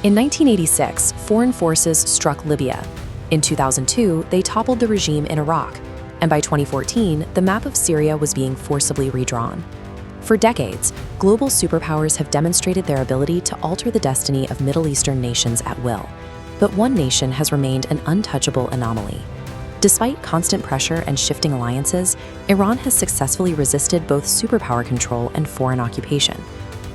In 1986, foreign forces struck Libya. In 2002, they toppled the regime in Iraq. And by 2014, the map of Syria was being forcibly redrawn. For decades, global superpowers have demonstrated their ability to alter the destiny of Middle Eastern nations at will. But one nation has remained an untouchable anomaly. Despite constant pressure and shifting alliances, Iran has successfully resisted both superpower control and foreign occupation.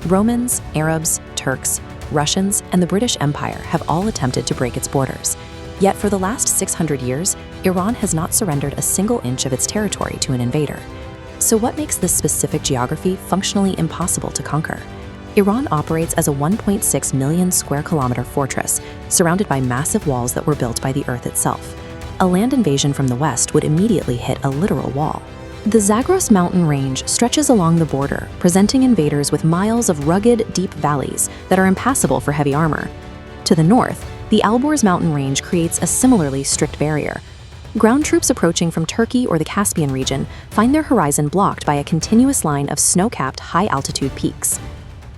Romans, Arabs, Turks, Russians, and the British Empire have all attempted to break its borders. Yet for the last 600 years, Iran has not surrendered a single inch of its territory to an invader. So what makes this specific geography functionally impossible to conquer? Iran operates as a 1.6 million square kilometer fortress, surrounded by massive walls that were built by the earth itself. A land invasion from the west would immediately hit a literal wall. The Zagros mountain range stretches along the border, presenting invaders with miles of rugged, deep valleys that are impassable for heavy armor. To the north, the Alborz mountain range creates a similarly strict barrier. Ground troops approaching from Turkey or the Caspian region find their horizon blocked by a continuous line of snow-capped high-altitude peaks.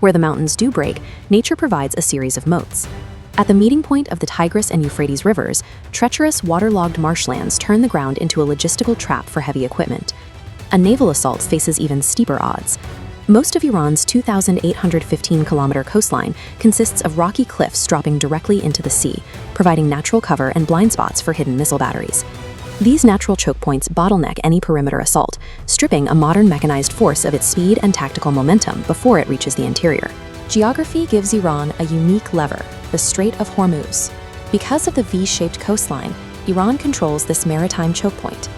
Where the mountains do break, nature provides a series of moats. At the meeting point of the Tigris and Euphrates rivers, treacherous waterlogged marshlands turn the ground into a logistical trap for heavy equipment. A naval assault faces even steeper odds. Most of Iran's 2,815-kilometer coastline consists of rocky cliffs dropping directly into the sea, providing natural cover and blind spots for hidden missile batteries. These natural choke points bottleneck any perimeter assault, stripping a modern mechanized force of its speed and tactical momentum before it reaches the interior. Geography gives Iran a unique lever, the Strait of Hormuz. Because of the V-shaped coastline, Iran controls this maritime choke point.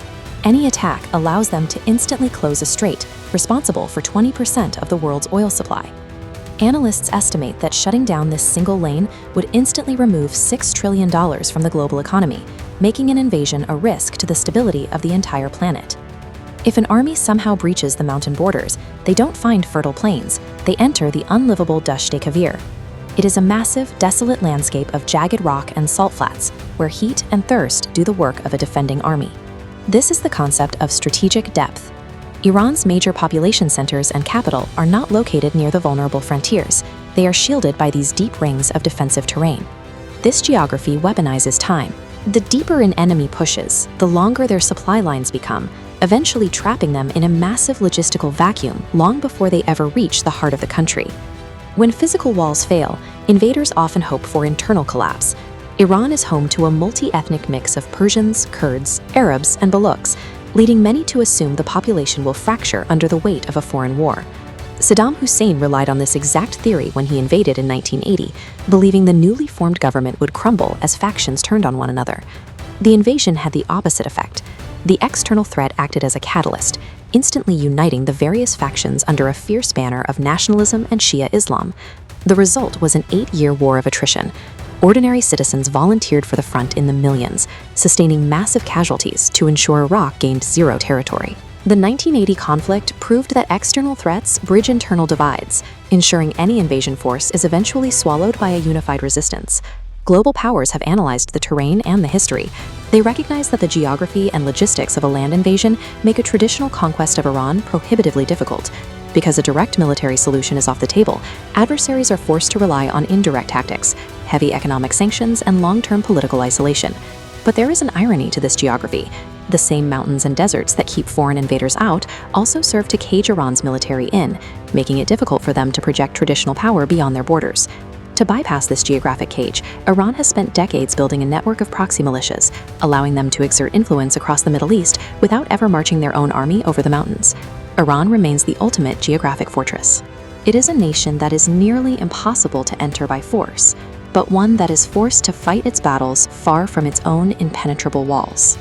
Any attack allows them to instantly close a strait, responsible for 20% of the world's oil supply. Analysts estimate that shutting down this single lane would instantly remove $6 trillion from the global economy, making an invasion a risk to the stability of the entire planet. If an army somehow breaches the mountain borders, they don't find fertile plains, they enter the unlivable Dasht-e-Kavir. It is a massive, desolate landscape of jagged rock and salt flats, where heat and thirst do the work of a defending army. This is the concept of strategic depth. Iran's major population centers and capital are not located near the vulnerable frontiers. They are shielded by these deep rings of defensive terrain. This geography weaponizes time. The deeper an enemy pushes, the longer their supply lines become, eventually trapping them in a massive logistical vacuum long before they ever reach the heart of the country. When physical walls fail, invaders often hope for internal collapse. Iran is home to a multi-ethnic mix of Persians, Kurds, Arabs, and Balochs, leading many to assume the population will fracture under the weight of a foreign war. Saddam Hussein relied on this exact theory when he invaded in 1980, believing the newly formed government would crumble as factions turned on one another. The invasion had the opposite effect. The external threat acted as a catalyst, instantly uniting the various factions under a fierce banner of nationalism and Shia Islam. The result was an 8-year war of attrition. Ordinary citizens volunteered for the front in the millions, sustaining massive casualties to ensure Iraq gained zero territory. The 1980 conflict proved that external threats bridge internal divides, ensuring any invasion force is eventually swallowed by a unified resistance. Global powers have analyzed the terrain and the history. They recognize that the geography and logistics of a land invasion make a traditional conquest of Iran prohibitively difficult. Because a direct military solution is off the table, adversaries are forced to rely on indirect tactics, heavy economic sanctions, and long-term political isolation. But there is an irony to this geography. The same mountains and deserts that keep foreign invaders out also serve to cage Iran's military in, making it difficult for them to project traditional power beyond their borders. To bypass this geographic cage, Iran has spent decades building a network of proxy militias, allowing them to exert influence across the Middle East without ever marching their own army over the mountains. Iran remains the ultimate geographic fortress. It is a nation that is nearly impossible to enter by force, but one that is forced to fight its battles far from its own impenetrable walls.